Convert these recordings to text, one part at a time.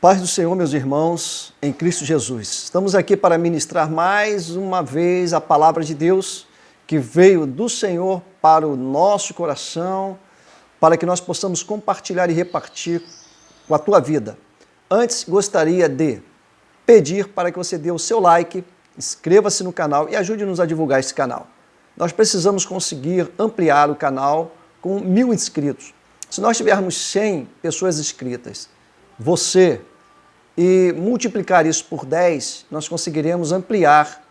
Paz do Senhor, meus irmãos, em Cristo Jesus. Estamos aqui para ministrar mais uma vez a palavra de Deus que veio do Senhor para o nosso coração, para que nós possamos compartilhar e repartir com a tua vida. Antes, gostaria de pedir para que você dê o seu like, inscreva-se no canal e ajude-nos a divulgar esse canal. Nós precisamos conseguir ampliar o canal com 1000 inscritos. Se nós tivermos 100 pessoas inscritas, você, e multiplicar isso por 10, nós conseguiremos ampliar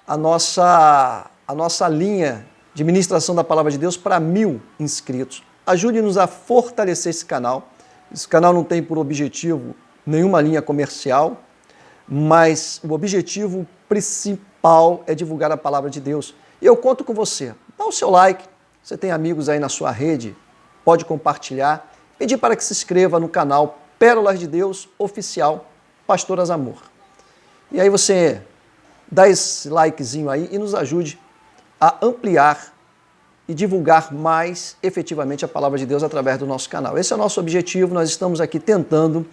a nossa linha de ministração da Palavra de Deus para 1000 inscritos. Ajude-nos a fortalecer esse canal. Esse canal não tem por objetivo nenhuma linha comercial, mas o objetivo principal é divulgar a Palavra de Deus. E eu conto com você. Dá o seu like, você tem amigos aí na sua rede, pode compartilhar, pedir para que se inscreva no canal Pérolas de Deus Oficial Pastoras Amor. E aí você dá esse likezinho aí e nos ajude a ampliar e divulgar mais efetivamente a Palavra de Deus através do nosso canal. Esse é o nosso objetivo, nós estamos aqui tentando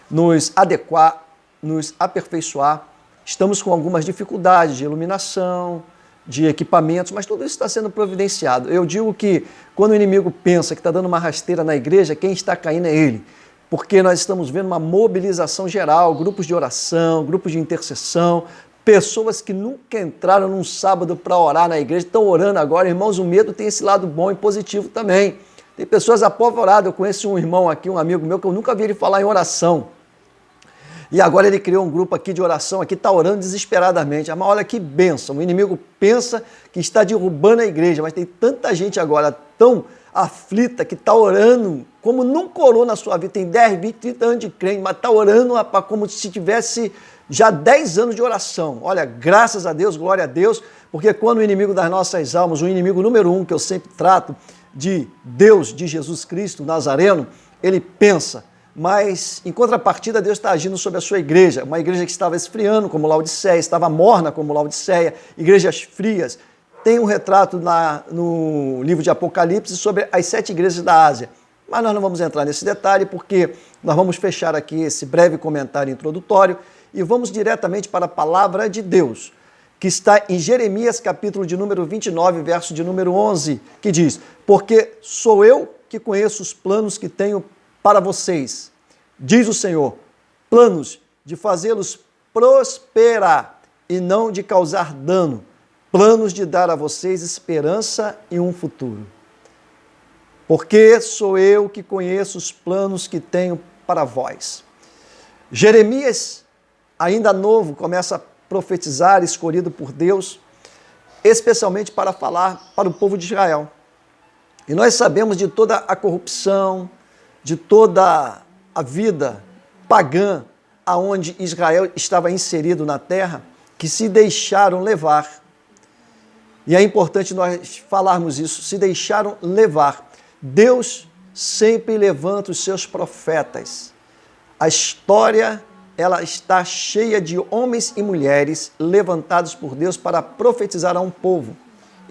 nos adequar, nos aperfeiçoar. Estamos com algumas dificuldades de iluminação, de equipamentos, mas tudo isso está sendo providenciado. Eu digo que quando o inimigo pensa que está dando uma rasteira na igreja, quem está caindo é ele. Porque nós estamos vendo uma mobilização geral, grupos de oração, grupos de intercessão, pessoas que nunca entraram num sábado para orar na igreja, estão orando agora. Irmãos, o medo tem esse lado bom e positivo também. Tem pessoas apavoradas. Eu conheço um irmão aqui, um amigo meu, que eu nunca vi ele falar em oração. E agora ele criou um grupo aqui de oração, aqui está orando desesperadamente. Mas olha que bênção, o inimigo pensa que está derrubando a igreja, mas tem tanta gente agora tão aflita que está orando como nunca orou na sua vida. Tem 10, 20, 30 anos de crente, mas está orando como se tivesse já 10 anos de oração. Olha, graças a Deus, glória a Deus, porque quando o inimigo das nossas almas, o inimigo número 1 que eu sempre trato de Deus, de Jesus Cristo, Nazareno, ele pensa. Mas, em contrapartida, Deus está agindo sobre a sua igreja, uma igreja que estava esfriando, como Laodiceia, estava morna, como Laodiceia, igrejas frias. Tem um retrato no livro de Apocalipse sobre as 7 igrejas da Ásia. Mas nós não vamos entrar nesse detalhe, porque nós vamos fechar aqui esse breve comentário introdutório e vamos diretamente para a palavra de Deus, que está em Jeremias, capítulo de número 29, verso de número 11, que diz: porque sou eu que conheço os planos que tenho para vocês, diz o Senhor, planos de fazê-los prosperar e não de causar dano, planos de dar a vocês esperança e um futuro. Porque sou eu que conheço os planos que tenho para vós. Jeremias, ainda novo, começa a profetizar, escolhido por Deus, especialmente para falar para o povo de Israel. E nós sabemos de toda a corrupção, de toda a vida pagã aonde Israel estava inserido na terra, que se deixaram levar. E é importante nós falarmos isso, se deixaram levar. Deus sempre levanta os seus profetas. A história, ela está cheia de homens e mulheres levantados por Deus para profetizar a um povo.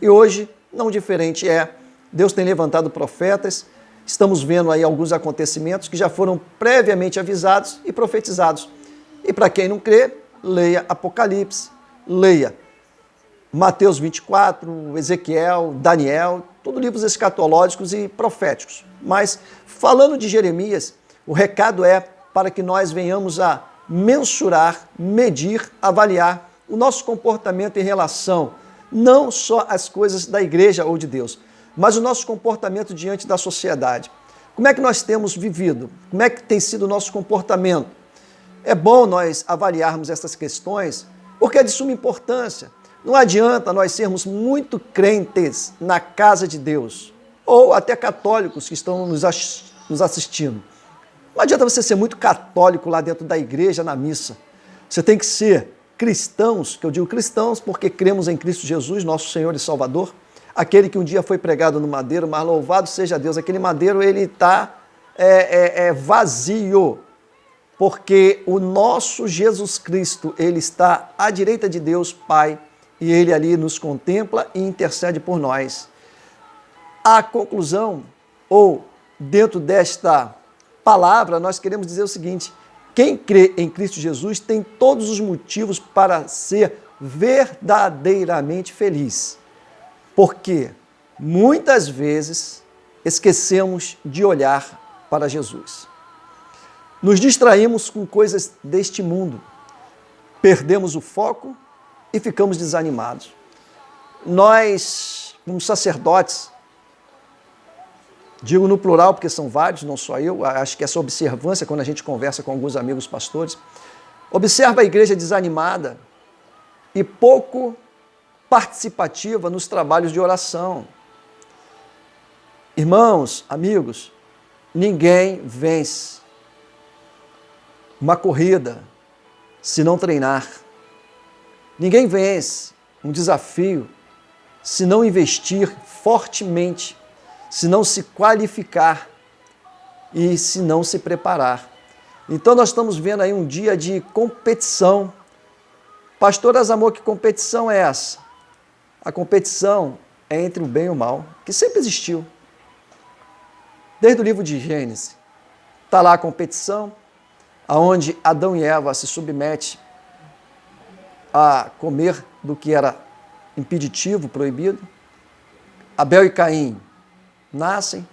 E hoje, não diferente é, Deus tem levantado profetas. Estamos vendo aí alguns acontecimentos que já foram previamente avisados e profetizados. E para quem não crê, leia Apocalipse, leia Mateus 24, Ezequiel, Daniel, todos livros escatológicos e proféticos. Mas, falando de Jeremias, o recado é para que nós venhamos a mensurar, medir, avaliar o nosso comportamento em relação não só às coisas da igreja ou de Deus, mas o nosso comportamento diante da sociedade. Como é que nós temos vivido? Como é que tem sido o nosso comportamento? É bom nós avaliarmos essas questões, porque é de suma importância. Não adianta nós sermos muito crentes na casa de Deus, ou até católicos que estão nos assistindo. Não adianta você ser muito católico lá dentro da igreja, na missa. Você tem que ser cristãos, que eu digo cristãos porque cremos em Cristo Jesus, nosso Senhor e Salvador, aquele que um dia foi pregado no madeiro, mas louvado seja Deus, aquele madeiro ele está vazio, porque o nosso Jesus Cristo, ele está à direita de Deus Pai, e ele ali nos contempla e intercede por nós. A conclusão, ou dentro desta palavra, nós queremos dizer o seguinte, quem crê em Cristo Jesus tem todos os motivos para ser verdadeiramente feliz. Porque muitas vezes esquecemos de olhar para Jesus. Nos distraímos com coisas deste mundo, perdemos o foco e ficamos desanimados. Nós, como sacerdotes, digo no plural porque são vários, não só eu, acho que essa observância, quando a gente conversa com alguns amigos pastores, observa a igreja desanimada e pouco participativa nos trabalhos de oração. Irmãos, amigos, ninguém vence uma corrida se não treinar. Ninguém vence um desafio se não investir fortemente, se não se qualificar e se não se preparar. Então nós estamos vendo aí um dia de competição. Pastor Azamor, que competição é essa? A competição é entre o bem e o mal, que sempre existiu. Desde o livro de Gênesis, está lá a competição, onde Adão e Eva se submetem a comer do que era impeditivo, proibido. Abel e Caim nascem,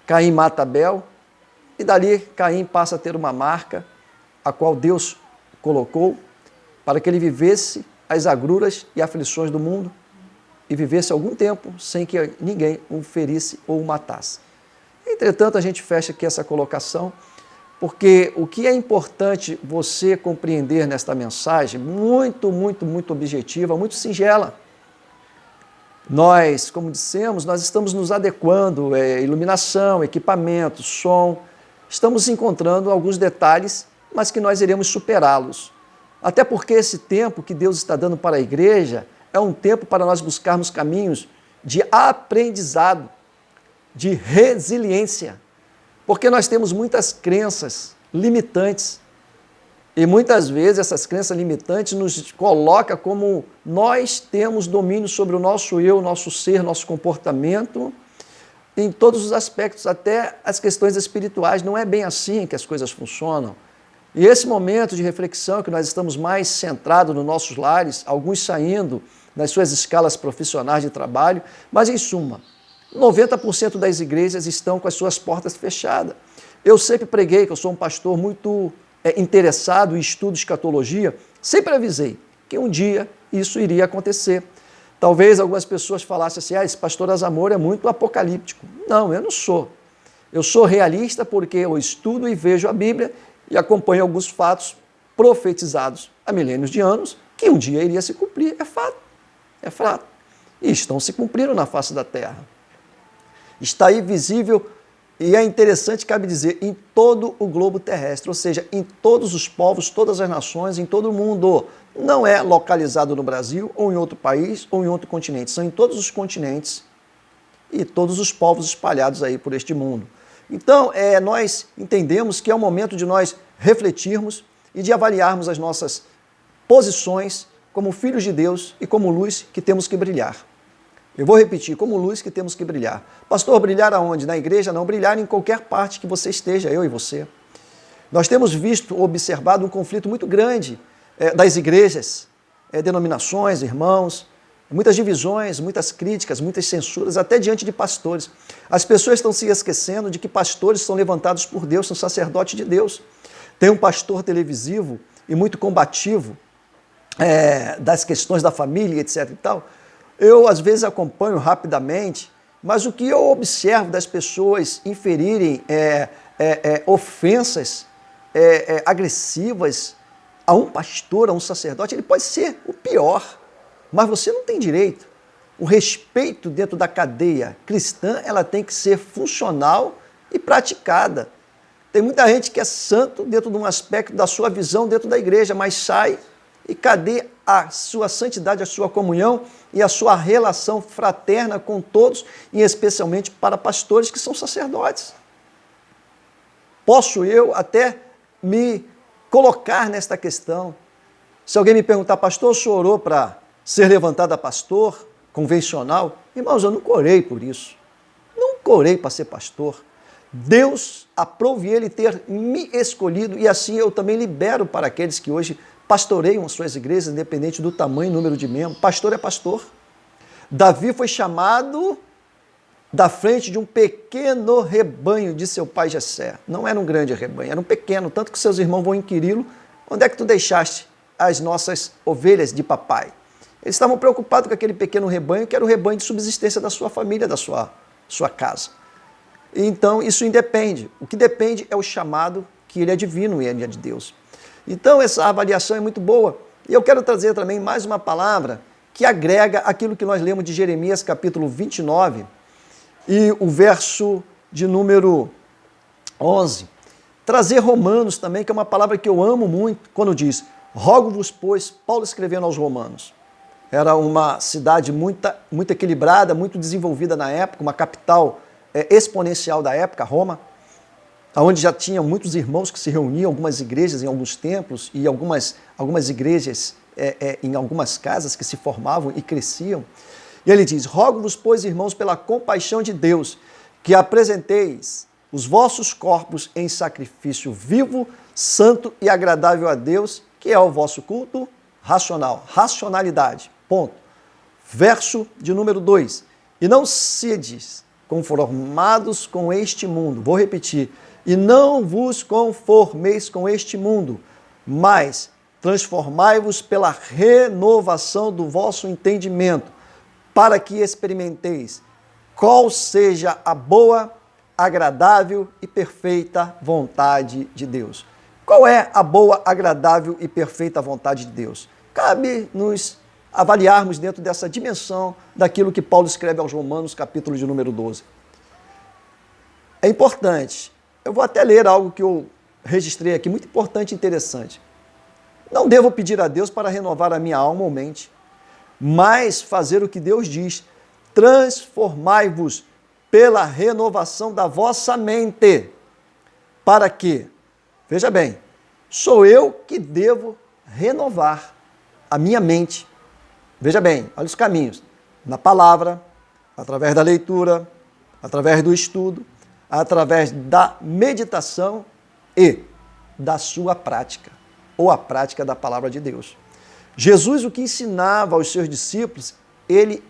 Caim mata Abel, e dali Caim passa a ter uma marca, a qual Deus colocou, para que ele vivesse as agruras e aflições do mundo, e vivesse algum tempo sem que ninguém o ferisse ou o matasse. Entretanto, a gente fecha aqui essa colocação, porque o que é importante você compreender nesta mensagem, muito objetiva, muito singela. Nós, como dissemos, nós estamos nos adequando, iluminação, equipamento, som, estamos encontrando alguns detalhes, mas que nós iremos superá-los. Até porque esse tempo que Deus está dando para a igreja é um tempo para nós buscarmos caminhos de aprendizado, de resiliência, porque nós temos muitas crenças limitantes e muitas vezes essas crenças limitantes nos colocam como nós temos domínio sobre o nosso eu, nosso ser, nosso comportamento, em todos os aspectos, até as questões espirituais. Não é bem assim que as coisas funcionam. E esse momento de reflexão que nós estamos mais centrados nos nossos lares, alguns saindo das suas escalas profissionais de trabalho, mas em suma, 90% das igrejas estão com as suas portas fechadas. Eu sempre preguei que eu sou um pastor muito interessado em estudo de escatologia, sempre avisei que um dia isso iria acontecer. Talvez algumas pessoas falassem assim, esse pastor Azamor é muito apocalíptico. Não, eu não sou. Eu sou realista porque eu estudo e vejo a Bíblia e acompanho alguns fatos profetizados há milênios de anos que um dia iria se cumprir. É fato. É fato. E estão se cumprindo na face da terra. Está aí visível e é interessante, cabe dizer, em todo o globo terrestre, ou seja, em todos os povos, todas as nações, em todo o mundo. Não é localizado no Brasil, ou em outro país, ou em outro continente. São em todos os continentes e todos os povos espalhados aí por este mundo. Então, nós entendemos que é o momento de nós refletirmos e de avaliarmos as nossas posições como filhos de Deus e como luz que temos que brilhar. Eu vou repetir, como luz que temos que brilhar. Pastor, brilhar aonde? Na igreja? Não, brilhar em qualquer parte que você esteja, eu e você. Nós temos visto, observado um conflito muito grande das igrejas, denominações, irmãos, muitas divisões, muitas críticas, muitas censuras, até diante de pastores. As pessoas estão se esquecendo de que pastores são levantados por Deus, são sacerdotes de Deus. Tem um pastor televisivo e muito combativo das questões da família, etc. e tal. Eu, às vezes, acompanho rapidamente, mas o que eu observo das pessoas inferirem ofensas agressivas a um pastor, a um sacerdote, ele pode ser o pior, mas você não tem direito. O respeito dentro da cadeia cristã, ela tem que ser funcional e praticada. Tem muita gente que é santo dentro de um aspecto da sua visão dentro da igreja, mas sai e cadê a sua santidade, a sua comunhão e a sua relação fraterna com todos, e especialmente para pastores que são sacerdotes? Posso eu até me colocar nesta questão. Se alguém me perguntar, pastor, o senhor orou para ser levantado a pastor convencional? Irmãos, eu nunca orei por isso. Nunca orei para ser pastor. Deus aprove ele ter me escolhido e assim eu também libero para aqueles que hoje pastoreiam as suas igrejas, independente do tamanho e número de membros. Pastor é pastor. Davi foi chamado da frente de um pequeno rebanho de seu pai Jessé. Não era um grande rebanho, era um pequeno, tanto que seus irmãos vão inquiri-lo, onde é que tu deixaste as nossas ovelhas de papai? Eles estavam preocupados com aquele pequeno rebanho, que era o rebanho de subsistência da sua família, da sua casa. Então, isso independe. O que depende é o chamado, que ele é divino e ele é de Deus. Então, essa avaliação é muito boa. E eu quero trazer também mais uma palavra que agrega aquilo que nós lemos de Jeremias, capítulo 29, e o verso de número 11. Trazer Romanos também, que é uma palavra que eu amo muito, quando diz, rogo-vos, pois, Paulo escrevendo aos Romanos. Era uma cidade muito equilibrada, muito desenvolvida na época, uma capital exponencial da época, Roma, onde já tinha muitos irmãos que se reuniam, algumas igrejas em alguns templos e algumas igrejas em algumas casas que se formavam e cresciam. E ele diz, rogo-vos, pois, irmãos, pela compaixão de Deus, que apresenteis os vossos corpos em sacrifício vivo, santo e agradável a Deus, que é o vosso culto racional, racionalidade, ponto. Verso de número 2, e não sedes conformados com este mundo, vou repetir, e não vos conformeis com este mundo, mas transformai-vos pela renovação do vosso entendimento, para que experimenteis qual seja a boa, agradável e perfeita vontade de Deus. Qual é a boa, agradável e perfeita vontade de Deus? Cabe nos avaliarmos dentro dessa dimensão daquilo que Paulo escreve aos Romanos, capítulo de número 12. É importante, eu vou até ler algo que eu registrei aqui, muito importante e interessante. Não devo pedir a Deus para renovar a minha alma ou mente, mas fazer o que Deus diz, transformai-vos pela renovação da vossa mente, para que, veja bem, sou eu que devo renovar a minha mente. Veja bem, olha os caminhos, na palavra, através da leitura, através do estudo, através da meditação e da sua prática, ou a prática da palavra de Deus. Jesus, o que ensinava aos seus discípulos, ele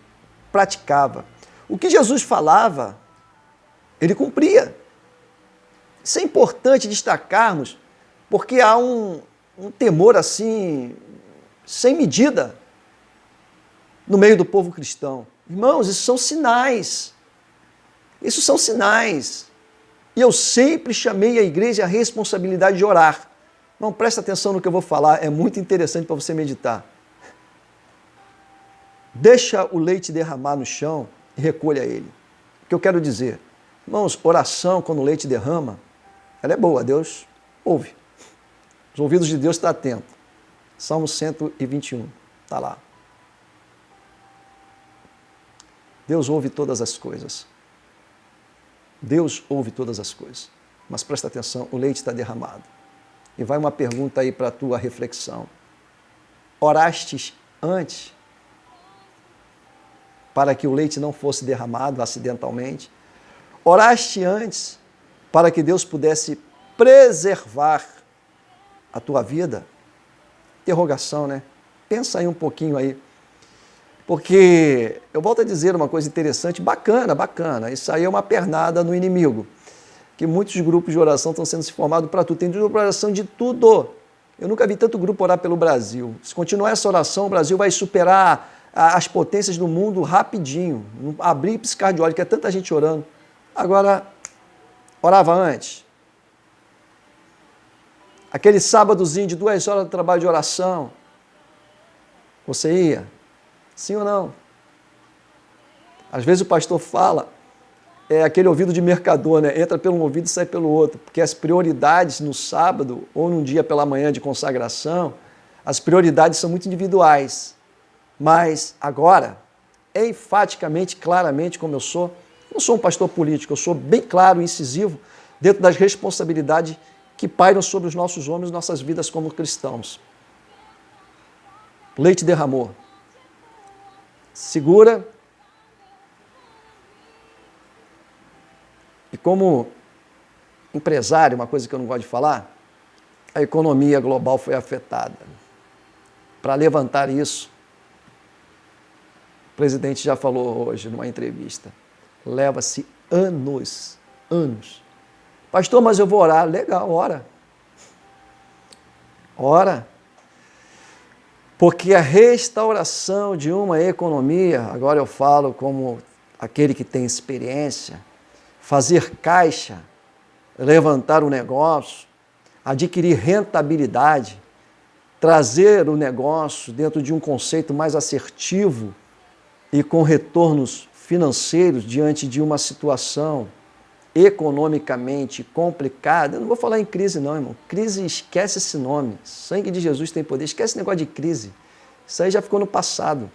praticava. O que Jesus falava, ele cumpria. Isso é importante destacarmos, porque há um temor assim, sem medida, no meio do povo cristão. Irmãos, isso são sinais. Isso são sinais. E eu sempre chamei a igreja a responsabilidade de orar. Não, presta atenção no que eu vou falar, é muito interessante para você meditar. Deixa o leite derramar no chão e recolha ele. O que eu quero dizer? Irmãos, oração, quando o leite derrama, ela é boa, Deus ouve. Os ouvidos de Deus estão atentos. Salmo 121, está lá. Deus ouve todas as coisas. Deus ouve todas as coisas. Mas presta atenção, o leite está derramado. E vai uma pergunta aí para a tua reflexão. Orastes antes para que o leite não fosse derramado acidentalmente? Oraste antes para que Deus pudesse preservar a tua vida? Interrogação, né? Pensa aí um pouquinho aí. Porque eu volto a dizer uma coisa interessante, bacana. Isso aí é uma pernada no inimigo. Que muitos grupos de oração estão sendo se formados para tudo. Tem grupo de oração de tudo. Eu nunca vi tanto grupo orar pelo Brasil. Se continuar essa oração, o Brasil vai superar as potências do mundo rapidinho. Abrir e piscar de olho, que é tanta gente orando. Agora, orava antes. Aquele sábadozinho de 2 horas de trabalho de oração. Você ia? Sim ou não? Às vezes o pastor fala, é aquele ouvido de mercador, né? Entra pelo um ouvido e sai pelo outro, porque as prioridades no sábado ou num dia pela manhã de consagração, as prioridades são muito individuais. Mas agora, enfaticamente, claramente, como eu sou, não sou um pastor político, eu sou bem claro e incisivo dentro das responsabilidades que pairam sobre os nossos homens, nossas vidas como cristãos. O leite derramou. Segura. E como empresário, uma coisa que eu não gosto de falar, a economia global foi afetada. Para levantar isso, o presidente já falou hoje numa entrevista, leva-se anos. Pastor, mas eu vou orar. Legal, ora. Ora. Porque a restauração de uma economia, agora eu falo como aquele que tem experiência, fazer caixa, levantar o negócio, adquirir rentabilidade, trazer o negócio dentro de um conceito mais assertivo e com retornos financeiros diante de uma situação economicamente complicada. Eu não vou falar em crise não, irmão. Crise, esquece esse nome. Sangue de Jesus tem poder. Esquece esse negócio de crise. Isso aí já ficou no passado.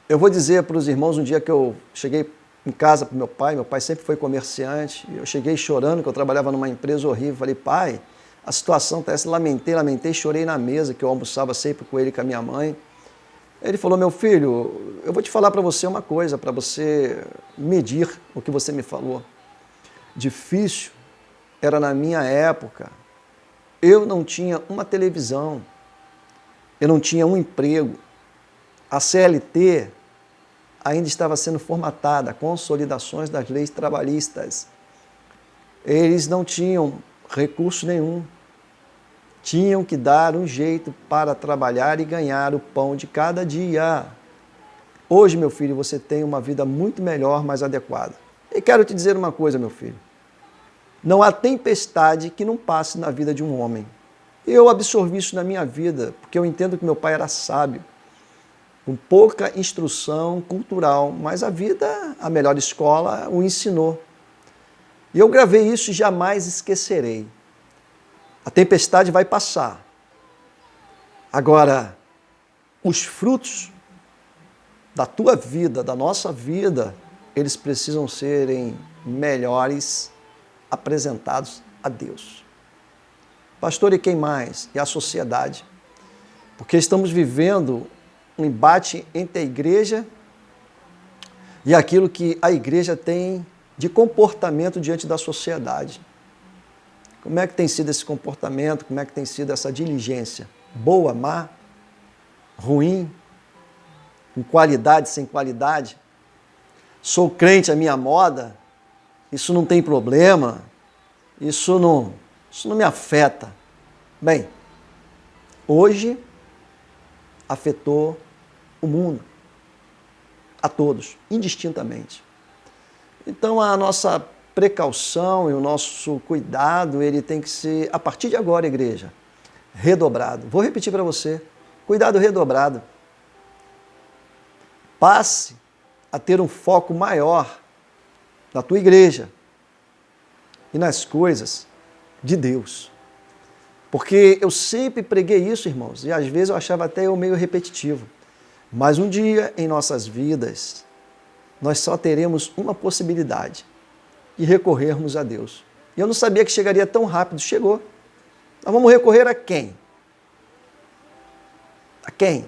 Eu vou dizer para os irmãos, um dia que eu cheguei em casa para meu pai sempre foi comerciante, eu cheguei chorando, que eu trabalhava numa empresa horrível, falei, pai, a situação está essa, lamentei, chorei na mesa, que eu almoçava sempre com ele e com a minha mãe. Ele falou, meu filho, eu vou te falar para você uma coisa, para você medir o que você me falou. Difícil era na minha época, eu não tinha uma televisão, eu não tinha um emprego, a CLT ainda estava sendo formatada, consolidações das leis trabalhistas. Eles não tinham recurso nenhum. Tinham que dar um jeito para trabalhar e ganhar o pão de cada dia. Hoje, meu filho, você tem uma vida muito melhor, mais adequada. E quero te dizer uma coisa, meu filho. Não há tempestade que não passe na vida de um homem. Eu absorvi isso na minha vida, porque eu entendo que meu pai era sábio, com pouca instrução cultural, mas a vida, a melhor escola, o ensinou. E eu gravei isso e jamais esquecerei. A tempestade vai passar. Agora, os frutos da tua vida, da nossa vida, eles precisam serem melhores apresentados a Deus. Pastor, e quem mais? E a sociedade. Porque estamos vivendo um embate entre a igreja e aquilo que a igreja tem de comportamento diante da sociedade. Como é que tem sido esse comportamento? Como é que tem sido essa diligência? Boa, má, ruim, com qualidade, sem qualidade? Sou crente à minha moda? Isso não tem problema? Isso não me afeta. Bem, hoje afetou o mundo, a todos, indistintamente. Então a nossa precaução e o nosso cuidado, ele tem que ser, a partir de agora, igreja, redobrado. Vou repetir para você, cuidado redobrado. Passe a ter um foco maior na tua igreja e nas coisas de Deus. Porque eu sempre preguei isso, irmãos, e às vezes eu achava até eu meio repetitivo. Mas um dia em nossas vidas, nós só teremos uma possibilidade, de recorrermos a Deus. E eu não sabia que chegaria tão rápido. Chegou. Nós vamos recorrer a quem? A quem?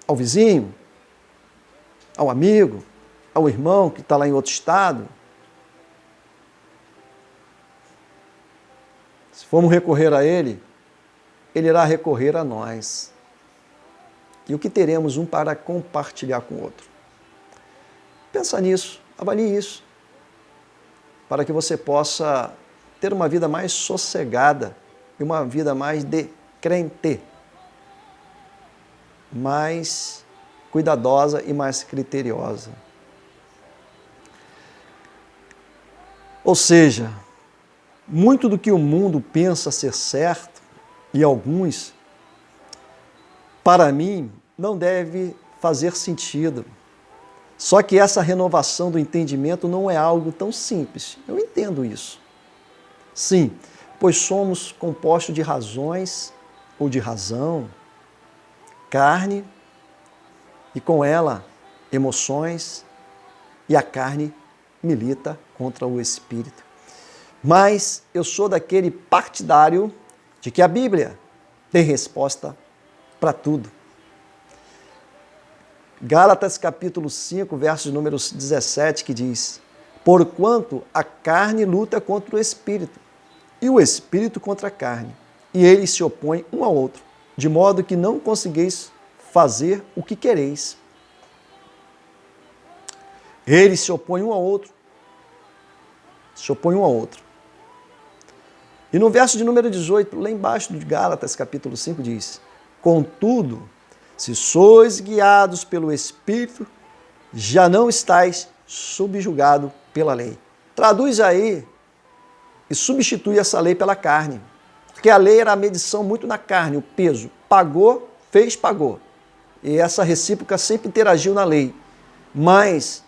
Ao vizinho? Ao amigo? Ao irmão que está lá em outro estado? Se formos recorrer a ele, ele irá recorrer a nós. E o que teremos um para compartilhar com o outro? Pensa nisso, avalie isso, para que você possa ter uma vida mais sossegada e uma vida mais de crente, mais cuidadosa e mais criteriosa. Ou seja, muito do que o mundo pensa ser certo, e alguns, para mim, não deve fazer sentido. Só que essa renovação do entendimento não é algo tão simples. Eu entendo isso. Sim, pois somos compostos de razões ou de razão, carne, e com ela emoções, e a carne milita contra o espírito. Mas eu sou daquele partidário de que a Bíblia tem resposta para tudo. Gálatas capítulo 5, versos números 17, que diz: Porquanto a carne luta contra o espírito, e o espírito contra a carne, e eles se opõem um ao outro, de modo que não consegueis fazer o que quereis. Eles se opõem um ao outro. Se opõem um ao outro. E no verso de número 18, lá embaixo de Gálatas, capítulo 5, diz: contudo, se sois guiados pelo Espírito, já não estáis subjugado pela lei. Traduz aí e substitui essa lei pela carne. Porque a lei era a medição muito na carne, o peso. Pagou, fez, pagou. E essa recíproca sempre interagiu na lei. Mas,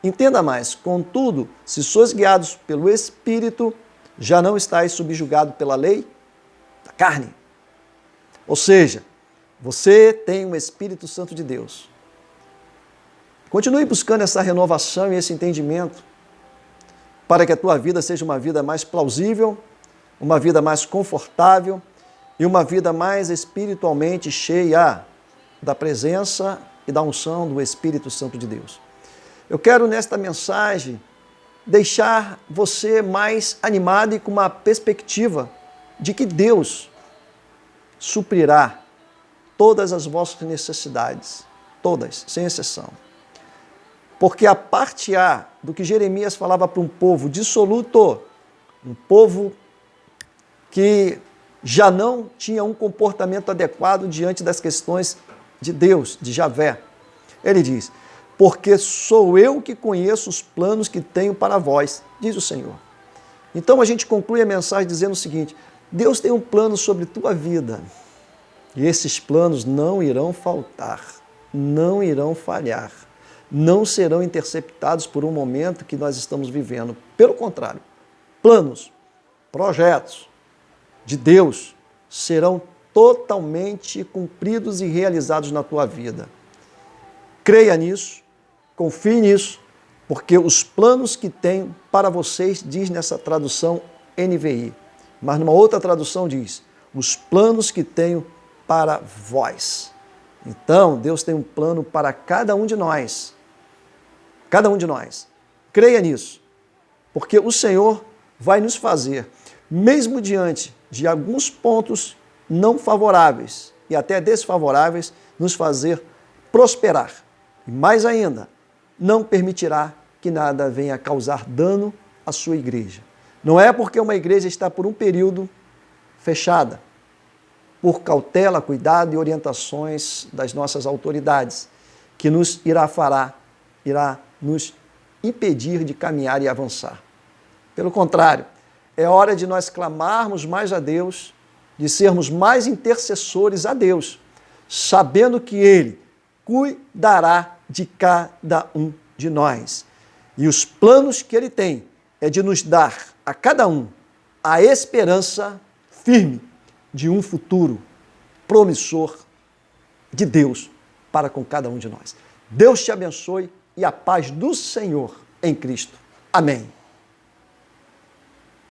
entenda mais, contudo, se sois guiados pelo Espírito, já não estáis subjugado pela lei da carne. Ou seja, você tem o Espírito Santo de Deus. Continue buscando essa renovação e esse entendimento para que a tua vida seja uma vida mais plausível, uma vida mais confortável e uma vida mais espiritualmente cheia da presença e da unção do Espírito Santo de Deus. Eu quero nesta mensagem deixar você mais animado e com uma perspectiva de que Deus suprirá todas as vossas necessidades, todas, sem exceção. Porque a parte A do que Jeremias falava para um povo dissoluto, um povo que já não tinha um comportamento adequado diante das questões de Deus, de Javé. Ele diz: porque sou eu que conheço os planos que tenho para vós, diz o Senhor. Então a gente conclui a mensagem dizendo o seguinte: Deus tem um plano sobre tua vida. E esses planos não irão faltar, não irão falhar, não serão interceptados por um momento que nós estamos vivendo. Pelo contrário, planos, projetos de Deus serão totalmente cumpridos e realizados na tua vida. Creia nisso, confie nisso, porque os planos que tenho para vocês, diz nessa tradução NVI, mas numa outra tradução diz: os planos que tenho para vós. Então, Deus tem um plano para cada um de nós. Cada um de nós. Creia nisso, porque o Senhor vai nos fazer, mesmo diante de alguns pontos não favoráveis e até desfavoráveis, nos fazer prosperar. E mais ainda, não permitirá que nada venha causar dano à sua igreja. Não é porque uma igreja está por um período fechada, por cautela, cuidado e orientações das nossas autoridades, que nos irá nos impedir de caminhar e avançar. Pelo contrário, é hora de nós clamarmos mais a Deus, de sermos mais intercessores a Deus, sabendo que Ele cuidará de cada um de nós. E os planos que Ele tem é de nos dar a cada um a esperança firme de um futuro promissor de Deus para com cada um de nós. Deus te abençoe e a paz do Senhor em Cristo. Amém.